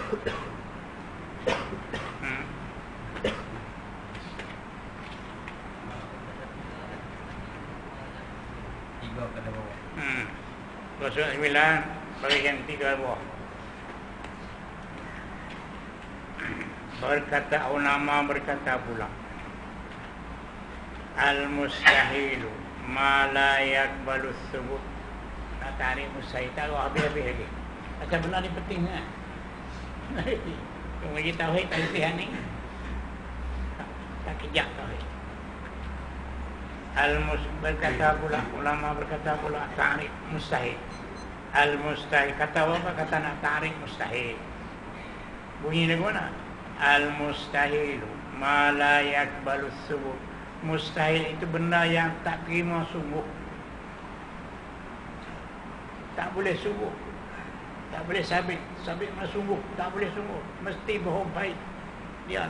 Tiga pada bawah. Surah 9 bagian 3 bawah. Berkata ulama pula, al-mustahilu ma la yakbalu thubut. Tak tarik mustahil, tahu habis-habis lagi. Macam benar ni penting kan? Yang bagi tauhid tak latihan ni. Tak kejap tauhid. Ulama berkata pula tarik mustahil. Al-mustahil, kata apa? Kata nak tarik mustahil. Bunyi lagu mana? Al-mustahilu ma la yakbalu thubut. Mustahil itu benda yang tak terima sungguh. Tak boleh sungguh. Tak boleh sabit. Sabit mah sungguh. Tak boleh sungguh. Mesti bohong baik. Dia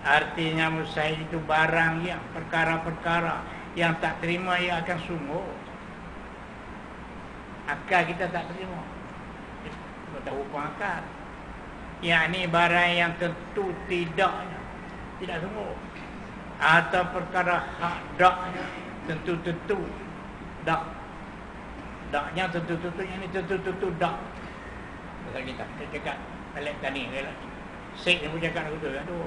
artinya mustahil itu barang yang perkara-perkara yang tak terima ia akan sungguh. Akal kita tak terima. Kita tahu hukum akal. Yakni barang yang tentu tidaknya tidak sungguh, atau perkara hak daknya tentu-tentu dak. Daknya tentu-tentu, yang ini tentu-tentu dak. Pasal kita cakap balik tadi Syekh ni pun cakap betul kan tu.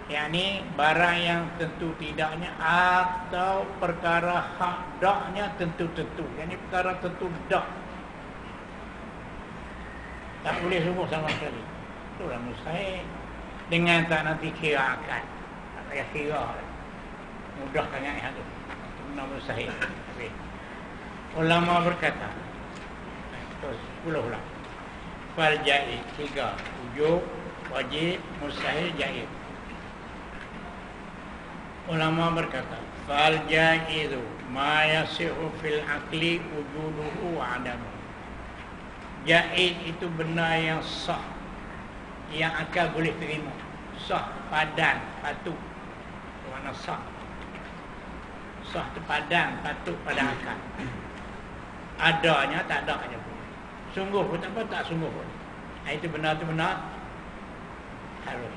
Yakni barang yang tentu tidaknya atau perkara hak daknya tentu-tentu. Yakni perkara tentu dak. Tak boleh sungguh sama sekali. Itulah mustahil. Dengan tak nanti kira akal. Tak payah kira. Mudah sangat yang tu. Itu benar mustahil. Ulama berkata. Terus 10 ulang. Fal jaiz 3. Wujub, wajib, mustahil, jaiz. Ulama berkata. Fal jaizu ma yasihu fil aqli wujuduhu wa adamu. Jaiz itu benda yang sah, yang akal boleh terima. Sah, padan, patut. Mana sah? Sah tu padan, patut pada akal. Adanya, tak adanya pun. Sungguh pun tak apa, tak sungguh pun. Itu benar tu benar. Harus.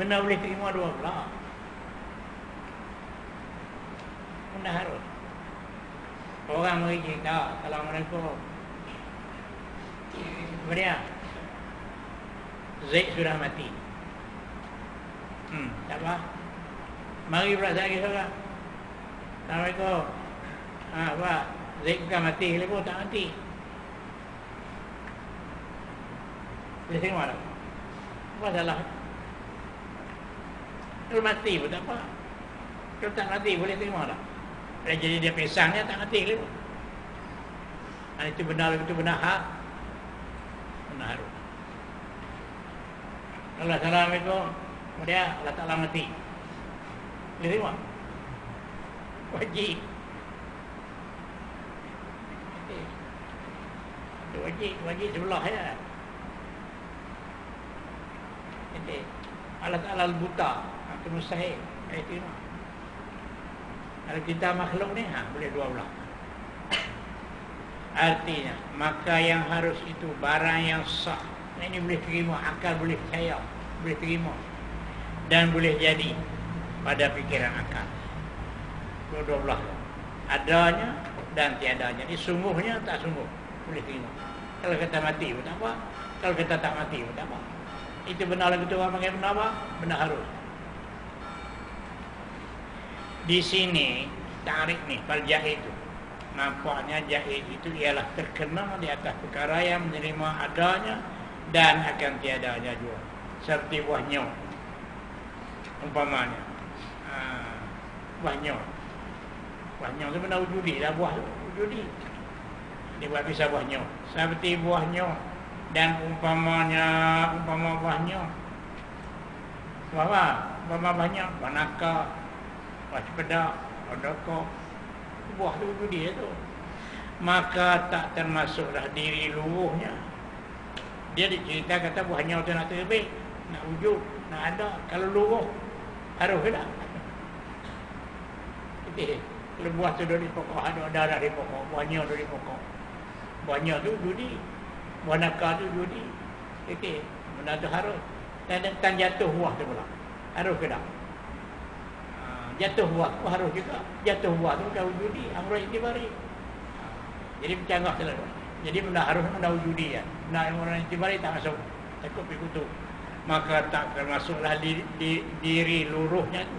Benar boleh terima dua belah. Benar harus. Orang mari cerita, Assalamualaikum. Apa dia? Zaid sudah mati. Tak apa. Mari pula lagi seorang. Assalamualaikum. Apa? Zaid bukan mati, lepas tak mati. Boleh terima tak? Apa salah? Kalau mati pun tak apa. Kalau tak mati, boleh terima tak? Kalau jadi dia pisangnya tak mati ke? Itu benar, itu benar hak. Benar harus. Allah Assalamualaikum. Kemudian Allah Ta'ala mati. Boleh terima? Wajib. Wajib sebelah ya. Jadi Allah Ta'ala buta. Itu mustahil. Itu terima. Kalau kita makhluk ni, boleh dua belah. Artinya, maka yang harus itu barang yang sah. Ini boleh terima, akal boleh percaya, boleh terima. Dan boleh jadi pada fikiran akal. Dua belah. Adanya dan tiadanya. Ini sungguhnya, tak sungguh. Boleh terima. Kalau kata mati pun tak apa. Kalau kata tak mati pun tak apa. Itu benar lagi tu orang panggil benar apa? Benar harus. Di sini tarik ni fal jaiz itu. Nampaknya jaiz itu ialah terkena di atas perkara yang menerima adanya dan akan tiadanya juga. Seperti buah nyau. Umpamanya. Buah nyau. Buah nyau itu benar wujudi lah buah wujudi. Dia buat bisa buah nyau. Seperti buah nyau dan umpama buah nyau. Apa? Umpama buah nyau, buah naka. Buah cepedak, odokok, buah tu dia tu. Maka tak termasuklah diri luruhnya. Dia dicerita kata buahnya tu nak terbit, nak wujud, nak ada. Kalau luruh, harus ke tak? Kalau buah tu dari pokok, ada darah di pokok, buahnya dari pokok. Buahnya tu judi, buah nakal tu judi. Okey, benda tu harus. Dan jatuh buah tu pula. Harus ke tak? Jatuh buah tu harus juga. Jatuh buah tu bukan judi, amrul itibari. Jadi bercanggah selalu. Jadi benda harus benda judi ya. Benda amrul itibari tak masuk. Takut pergi kutuk. Maka tak termasuklah diri luruhnya tu.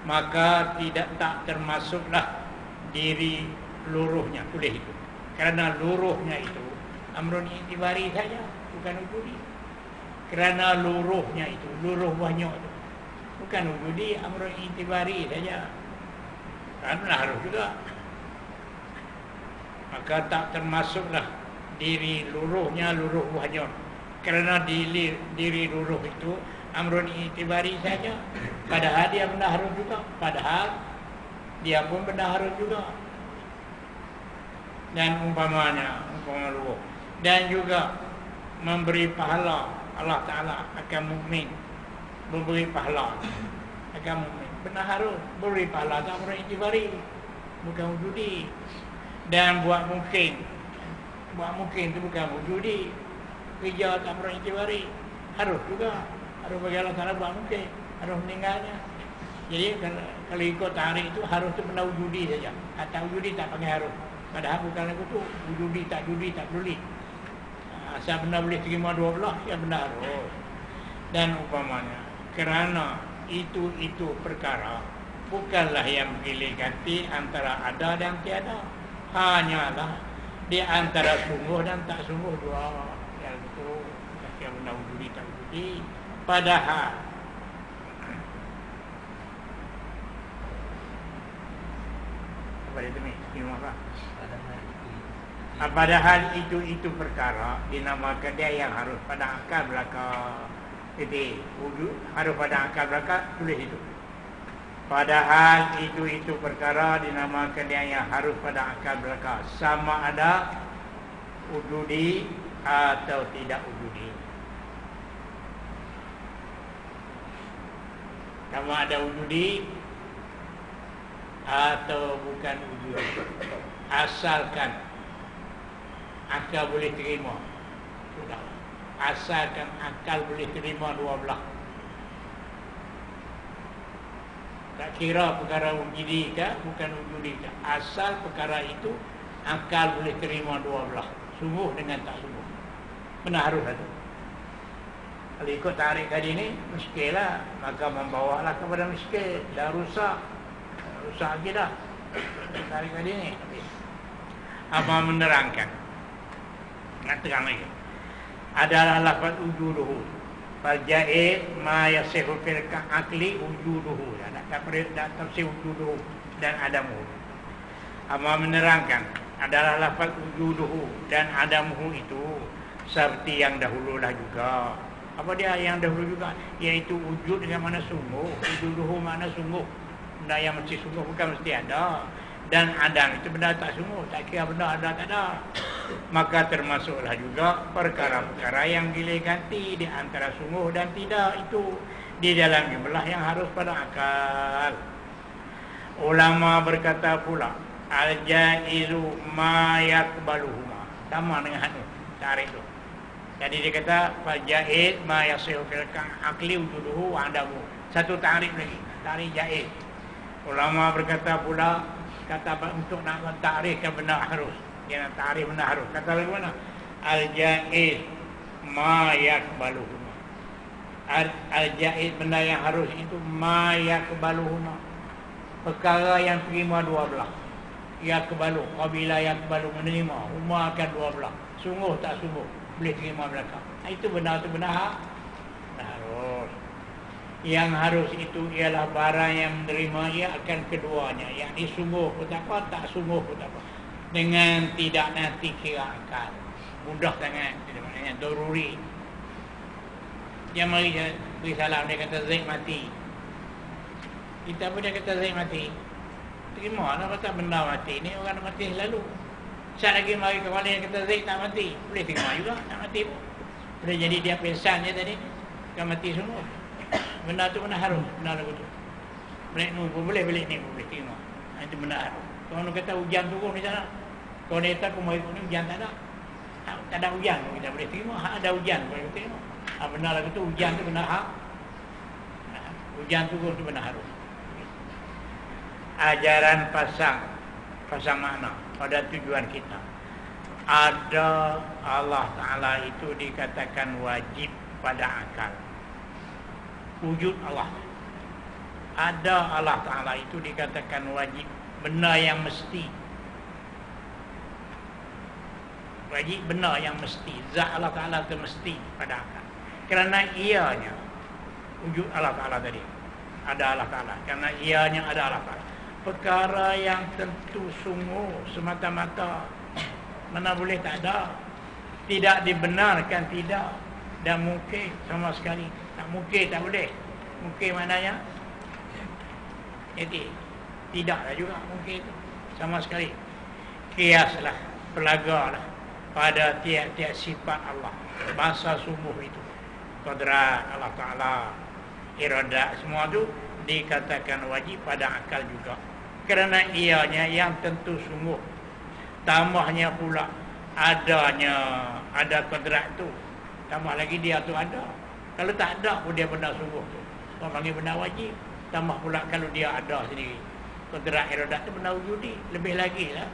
Maka tak termasuklah diri luruhnya. Tulis itu. Kerana luruhnya itu amrun itibari saja, bukan wujudi. Kerana luruhnya itu, luruh buahnya itu bukan wujudi, amrun itibari saja. Kerana harus juga. Maka tak termasuklah diri luruhnya, luruh buahnya. Kerana diri luruh itu amrun itibari saja. Padahal dia benda harus juga. Padahal dia pun benda harus juga. Dan umpama luruh. Dan juga memberi pahala Allah Ta'ala akan mukmin, memberi pahala akan mukmin. Benar harus beri pahala tak amrun itibari, bukan wujudi. Dan buat mungkin itu bukan wujudi. Kerja tak amrun itibari harus juga. Harus bagi Allah Ta'ala buat mungkin, harus meninggalnya. Jadi kalau ikut tarik itu harus itu benda wujudi saja. Atau wujudi tak pakai harus. Padahal bukan lagu tu wujudi tak judi tak peduli. Asal benda boleh terima dua belah, ya benda harus. Dan umpamanya kerana itu perkara bukanlah yang pilih ganti antara ada dan tiada. Hanyalah di antara sungguh dan tak sungguh dua. Yang itu yang benda wujudi tak wujudi. Padahal apa dia tu ni? Padahal itu perkara dinamakan dia yang harus pada akal belaka. Jadi harus pada akal belaka, tulis itu. Padahal itu perkara dinamakan dia yang harus pada akal belaka. Sama ada wujudi atau tidak wujudi. Sama ada wujudi atau bukan wujudi. Asalkan akal boleh terima, sudah. Asalkan akal boleh terima dua belah. Tak kira perkara wujudi ke bukan wujudi ke. Asal perkara itu akal boleh terima dua belah, sungguh dengan tak sungguh. Benar harus ada. Kalau ikut tarik tadi ni, muskil lah. Maka membawalah kepada muskil. Dah rusak lagi dah tarik tadi ni. Apa menerangkan? Mengatakan lagi adalah lafaz wujuduhu Fal-ja'id ma yasihu fil akli wujuduhu. Tak tafsir wujuduhu dan adamuhu. Amma menerangkan adalah lafaz wujuduhu dan adamuhu itu seperti yang dahululah juga. Apa dia yang dahulu juga? Iaitu wujud dengan mana sungguh. Wujuduhu makna sungguh. Benda yang mesti sungguh bukan mesti ada. Dan adam itu benda tak sungguh. Tak kira benda ada tak ada. Maka termasuklah juga perkara-perkara yang boleh ganti di antara sungguh dan tidak. Itu di dalam jumlah yang harus pada akal. Ulama berkata pula, al-jaizu ma yakbaluhuma. Sama dengan itu tarik tu. Jadi dia kata fal-jaiz ma yasihu fil akli wujuduhu wa adamu. Satu tarik lagi, tarik jaiz. Ulama berkata pula, kata untuk nak mentarikkan benda harus. Dia nak tarik benda harus. Kata lagi mana? Al-jaiz ma yakbaluhuma. Al-jaiz benda yang harus itu ma yakbaluhuma. Perkara yang terima dua belah. Yakbalu, qabila yakbalu, menerima. Umar akan dua belah. Sungguh tak sungguh, boleh terima belakang. Itu benar harus. Yang harus itu ialah barang yang menerima ia akan keduanya. Yang sungguh pun tak apa, tak sungguh pun tak apa. Dengan tidak nanti kira akal. Mudah sangat. Maknanya daruri. Dia mari beri salam, dia kata Zaid mati. Kita pun dia kata Zaid mati. Terima lah kata benda mati ni, orang mati selalu. Saat lagi mari kepala yang kata Zaid tak mati, boleh terima juga tak mati pun. Boleh jadi dia pingsan je tadi, kan mati semua. Benda tu benar harus, benar lagu tu. Balik ni pun boleh, balik ni pun boleh terima. Itu benar harus. Orang kata hujan turun di sana, Kalau ni tak kumai ni hujan tak ada. Tak ada hujan kita boleh terima. Ada hujan boleh terima. Benar lagu tu hujan tu benar hak. Hujan turun tu benar harus. Ajaran pasang makna pada tujuan kita. Ada Allah Ta'ala itu dikatakan wajib pada akal. Wujud Allah. Ada Allah Ta'ala itu dikatakan wajib. Benda yang mesti. Wajib benda yang mesti. Zat Allah Ta'ala itu mesti pada akal. Kerana ianya wujud Allah Ta'ala tadi. Ada Allah Ta'ala. Kerana ianya ada Allah Ta'ala. Perkara yang tentu sungguh semata-mata mana boleh tak ada. Tidak dibenarkan tidak. Dan mungkin sama sekali. Tak mungkin tak boleh. Mungkin maknanya jadi tidaklah juga mungkin itu. Sama sekali. Kiaslah, pelagalah pada tiap-tiap sifat Allah. Bahasa sungguh itu. Qadrat Allah Ta'ala, iradat, semua itu dikatakan wajib pada akal juga. Kerana ianya yang tentu sungguh. Tambahnya pula ada qadrat itu. Tambah lagi dia tu ada. Kalau tak ada pun dia benda sungguh tu. Orang panggil benda wajib. Tambah pula kalau dia ada sendiri. Qadrat iradat tu benda wujudi. Lebih lagi lah.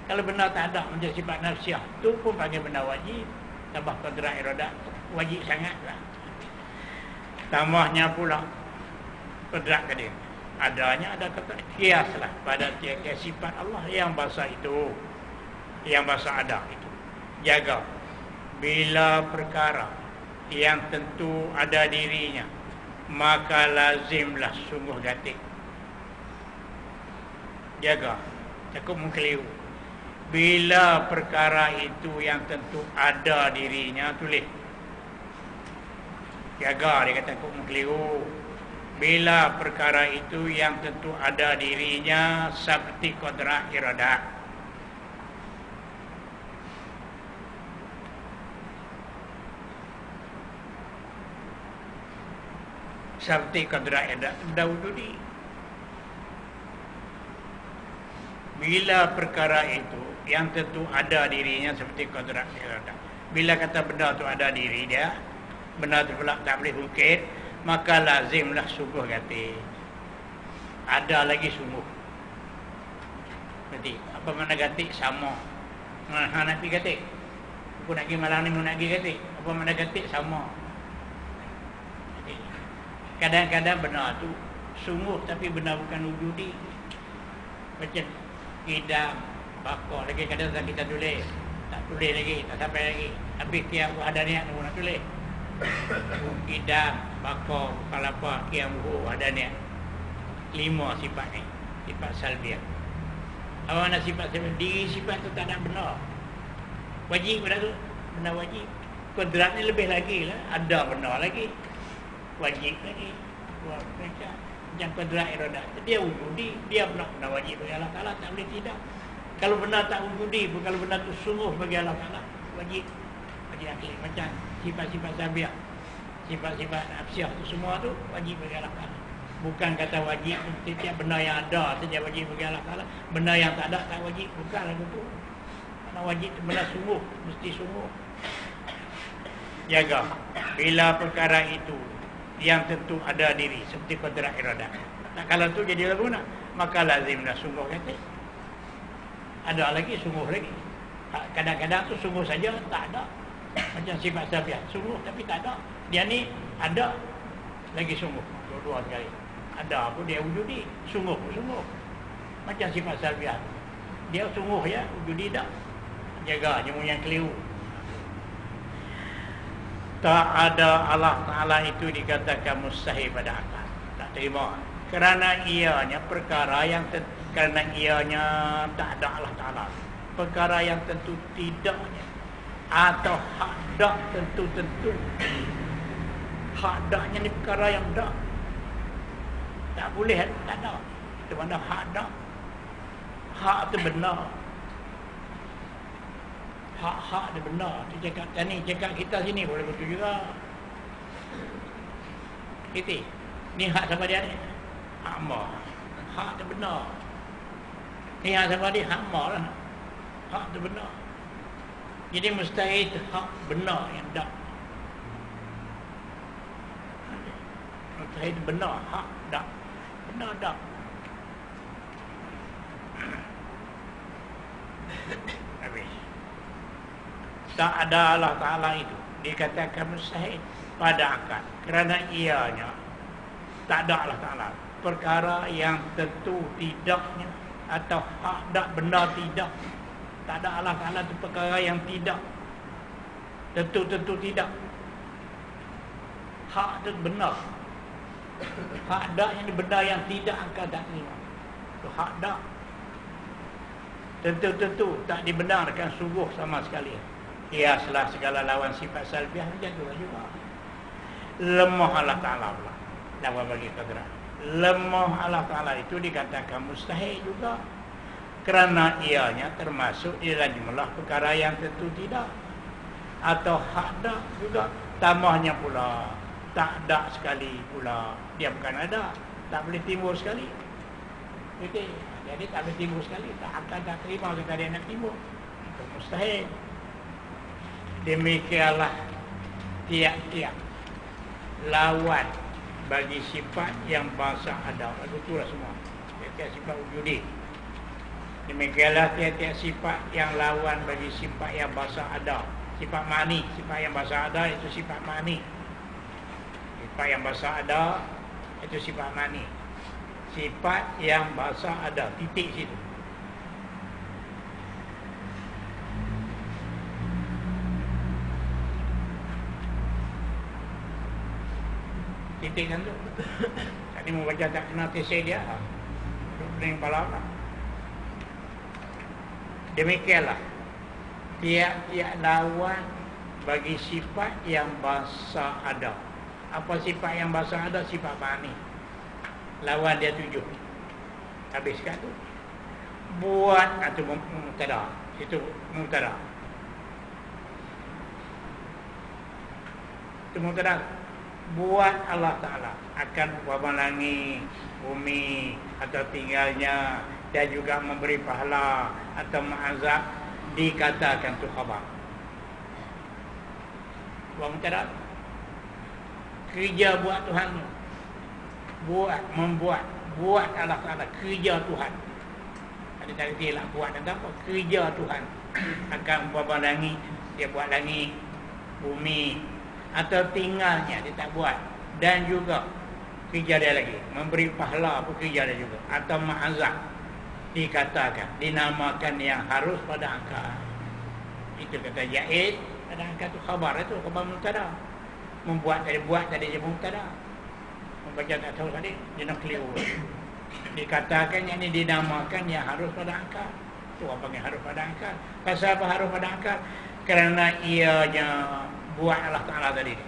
Kalau benda tak ada macam sifat nafsiah tu pun panggil benda wajib. Tambah qadrat iradat wajib sangatlah. Tambahnya pula qadrat ke dia. Adanya ada kata kiaslah pada tiap-tiap sifat Allah yang bahasa itu. Yang bahasa ada itu. Jaga. Bila perkara yang tentu ada dirinya, maka lazimlah sungguh gatik. Jaga. Cukup mengkeliru. Bila perkara itu yang tentu ada dirinya, tulis. Jaga, dia kata cukup mengkeliru. Bila perkara itu yang tentu ada dirinya seperti qadrat iradat. Seperti qadrat iradat wujudi. Bila perkara itu yang tentu ada dirinya seperti qadrat iradat. Bila kata benda tu ada diri dia, benda tu pula tak boleh bungkit, maka lazimlah sungguh gatik. Ada lagi sungguh. Berarti apa makna gatik? Sama. Nak pergi gatik. Aku nak pergi malam ni, aku nak pergi gatik. Apa makna gatik? Sama. Kadang-kadang benar tu sungguh tapi benar bukan wujudi. Macam idam, bakar lagi kadang-kadang kita tulis. Tak tulis lagi, tak sampai lagi. Habis kiam ada niat nak tulis. Idam, bakar, kalapa, kiam ada niat. 5 sifat ni. Sifat salbiah. Apa mana sifat salbiah? Diri sifat tu tak ada benar. Wajib benda tu. Benar wajib. Qadrat ni lebih lagi lah. Ada benar lagi. Wajib lagi. Macam qadrat iradat. Dia wujudi. Dia benar wajib bagi Allah Ta'ala. Tak boleh tidak. Kalau benar tak wujudi pun, kalau benar tu sungguh bagi Allah Ta'ala, wajib. Bagi akhir. Macam sifat-sifat salbiah. Sifat-sifat nafsiah tu semua tu wajib bagi Allah Ta'ala. Bukan kata wajib setiap benda yang ada saja wajib bagi Allah Ta'ala. Benda yang tak ada tak wajib. Bukan lagu tu. Karena wajib tu benda sungguh. Mesti sungguh. Jaga. Bila perkara itu yang tentu ada diri seperti qadrat iradat. Nah, kalau tu jadi lagu nak, maka lazimlah sungguh kata. Ada lagi sungguh lagi. Kadang-kadang tu sungguh saja tak ada. Macam sifat salbiah. Sungguh tapi tak ada. Dia ni ada lagi sungguh. Dua-dua sekali. Ada pun dia wujudi. Sungguh pun sungguh. Macam sifat salbiah. Dia sungguh ya, wujudi tak. Jaga jemu yang keliru. Tak ada Allah Ta'ala itu dikatakan mustahil pada akal. Tak terima. Kerana ianya perkara yang kerana ianya tak ada Allah Ta'ala. Perkara yang tentu tidaknya. Atau hak dak tentu-tentu. Hak daknya ni perkara yang dak. Tak boleh, tak ada. Itu mana hak dak. Hak tu benar. Hak-hak dia benar. Dia cakap kita sini boleh betul juga. Kita ni hak siapa dia ni? Hak Allah. Hak dia benar. Ni hak siapa dia? Hak Allah lah. hak tu benar. Jadi mustahil tu hak benar yang tak. Mustahil tu benar, hak tak. Benar tak. Habis. Tak ada Allah Ta'ala itu dikatakan mustahil pada akal, kerana ianya tak ada Allah Ta'ala. Perkara yang tentu tidaknya atau hak tak benar tidak. Tak ada Allah Ta'ala itu perkara yang tidak. Tentu-tentu tidak. Hak itu benar. Hak tak yang benar yang tidak akan tak terima. Itu hak tak. Tentu-tentu tak dibenarkan sungguh sama sekali. Kiaslah segala lawan sifat salbiah macam juga. Lemah Allah Ta'ala pula. Lawan bagi kata. Lemah Allah Ta'ala itu dikatakan mustahil juga. Kerana ianya termasuk di dalam jumlah perkara yang tentu tidak. Atau hak tak juga. Tambahnya pula tak ada sekali pula. Dia bukan ada. Tak boleh timbul sekali. Okay. Jadi tak boleh timbul sekali. Tak akan tak terima kata dia nak timbul. Itu mustahil. Demikianlah tiap-tiap lawan bagi sifat yang bahasa ada. Itulah semua. Tiap-tiap sifat wujudi. Demikianlah tiap-tiap sifat yang lawan bagi sifat yang bahasa ada. Sifat mani. Sifat yang bahasa ada itu sifat mani. Sifat yang bahasa ada itu sifat mani. Sifat yang bahasa ada. Titik situ. Titik kan tu. Tadi mau baca tak kenal tesai dia. Pening kepala lah. Demikianlah tiap-tiap lawan bagi sifat yang bahasa ada. Apa sifat yang bahasa ada? Sifat mani. Lawan dia 7. Habis kan tu. Buat atau mubtada. Itu mubtada. Itu mubtada. Buat Allah Ta'ala akan umpama langit, bumi atau tinggalnya, dan juga memberi pahala atau mengazab, dikatakan tu khabar. Buat cara kerja buat Tuhan, buat Allah Ta'ala, kerja Tuhan. Ada tadi lah buat dan apa? Kerja Tuhan akan umpama langit, dia buat langit, bumi atau tinggalnya dia tak buat, dan juga kerja dia lagi memberi pahala apa kerja dia juga, atau ma'azab, dikatakan dinamakan yang harus pada angka. Itu kata jaiz pada angka tu khabar, itu khabar mubtada. Membuat tadi, buat tadi je mubtada. Membaca tak tahu tadi dia nak keliru. Dikatakan yang ini dinamakan yang harus pada angka. Tu apa yang harus pada angka? Pasal apa harus pada angka? Kerana ianya buat Allah Ta'ala tadi ni.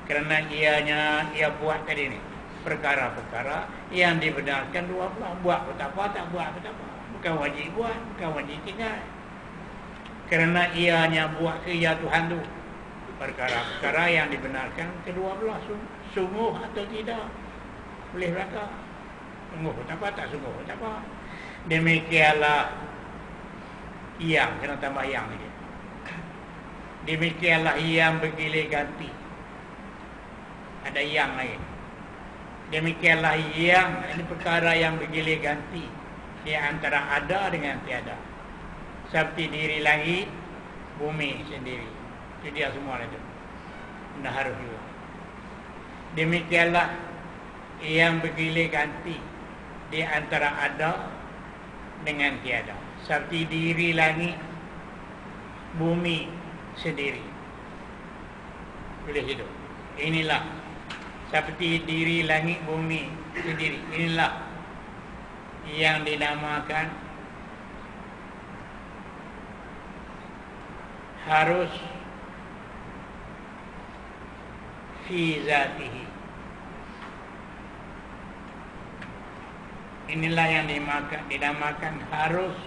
Kerana ia buat tadi ni perkara-perkara yang dibenarkan dua belah. Buat pun tak apa, tak buat pun tak apa. Bukan wajib buat, bukan wajib tinggal. Kerana ianya buat kerja Tuhan tu perkara-perkara yang dibenarkan kedua belah. Sungguh atau tidak, boleh belaka. Sungguh pun tak apa, tak sungguh pun tak apa. Demikianlah yang, kena tambah yang lagi. Demikianlah yang bergilir ganti. Ada yang lain. Demikianlah yang, ini perkara yang bergilir ganti di antara ada dengan tiada. Seperti diri langit, bumi sendiri. Itu dia semua itu. Benda harus juga. Demikianlah yang bergilir ganti di antara ada dengan tiada. Seperti diri langit, bumi sendiri. Boleh hidup. Inilah seperti diri langit bumi sendiri. Inilah yang dinamakan harus fi zatihi. Inilah yang dinamakan harus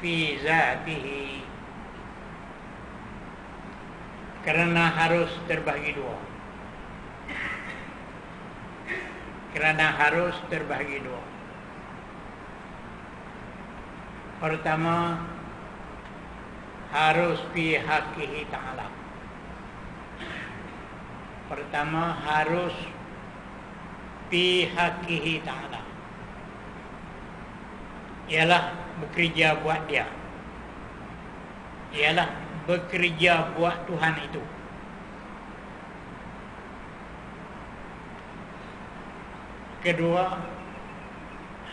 fi zatihi. Kerana harus terbagi dua. Kerana harus terbagi dua. Pertama, harus fi haqqihi ta'ala. Pertama harus fi haqqihi ta'ala, ialah bekerja buat dia, ialah bekerja buat Tuhan itu. Kedua,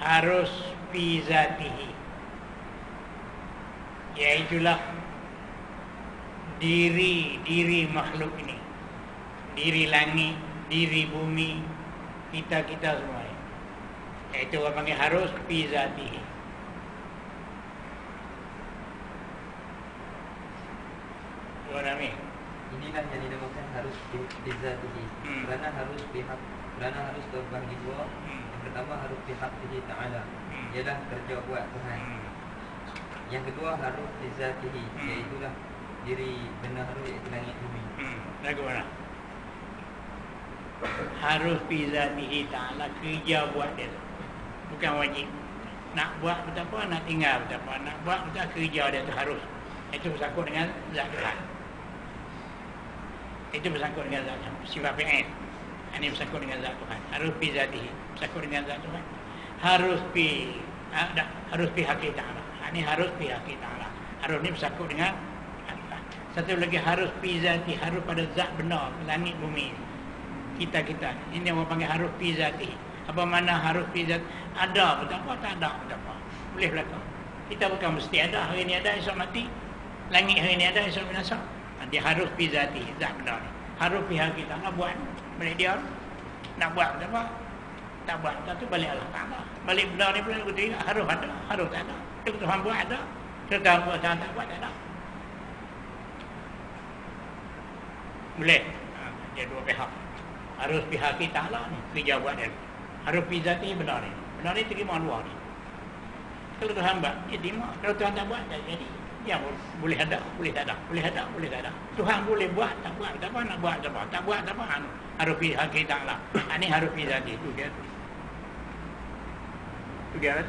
harus fi zatihi, iaitulah diri makhluk ini, diri langit, diri bumi, kita semua ini. Itu orang panggil harus fi zatihi. Inilah yang dinamakan harus fi zatihi. Kerana harus pihak, kerana harus terbagi dua. Yang pertama harus pihak fihi ta'ala, ialah kerja buat Tuhan. Yang kedua harus fi zatihi, iaitulah diri benar harus iaitu langit bumi. Lagu mana? Harus fi zatihi ta'ala, kerja buat dia, bukan wajib. Nak buat betapa, nak tinggal betapa, nak buat betapa, kerja dia tu harus. Itu bersangkut dengan zat Tuhan. Itu bersangkut dengan zat Tuhan. Sifat fi'il. Ini bersangkut dengan zat Tuhan. Harus fi zatihi, bersangkut dengan zat Tuhan. Harus fi haqqi ta'ala. Ini harus fi haqqi ta'ala. Harus ni bersangkut dengan Allah. Satu lagi harus fi zati, harus pada zat benar, langit bumi. Kita. Ini orang panggil harus fi zati. Apa makna harus fi zat? Ada betapa, tak ada betapa. Boleh belakang. Kita bukan mesti ada, hari ni ada, esok mati. Langit hari ni ada, esok binasa. Dia harus fi zati, zat benar. Harus fi haqqi ta'ala, buat balik dia. Nak buat betapa? Tak buat, tu balik Allah Ta'ala. Balik benar ni pula harus ada, harus tak ada. Itu Tuhan buat ada, Tuhan buat tak buat tak ada. Boleh. Dia dua pihak. Harus pihak kita lah ni, kerja buat dia. Harus fi zati benar ni. Benar ni terima luar ni. Kalau Tuhan buat, dia terima. Kalau Tuhan tak buat, tak jadi. Dia boleh ada, boleh tak ada. Boleh ada, boleh tak ada. Tuhan boleh buat, tak buat, tak apa, nak buat, tak apa. Tak buat, tak apa. Harus pihak kita lah. Ini harus fi zati. Itu dia. Itu dia.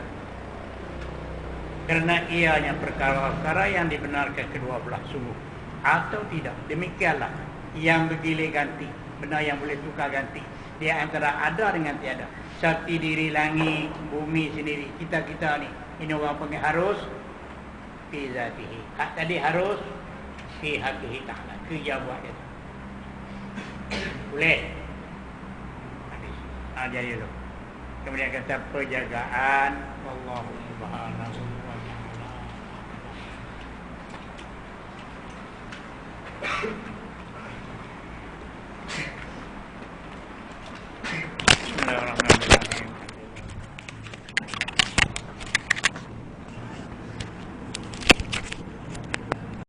Kerana ianya perkara-perkara yang dibenarkan kedua belah sungguh atau tidak. Demikianlah yang bergilir ganti, benar yang boleh tukar ganti. Dia antara ada dengan tiada. Seperti diri langit, bumi sendiri, kita ni. Ini orang panggil harus fi zatihi. Hak tadi harus fi haqqihi ta'ala, kerja buat dia. Boleh. Jadi dulu. Kemudian kata penjagaan, wallahu subhanahu wa ta'ala.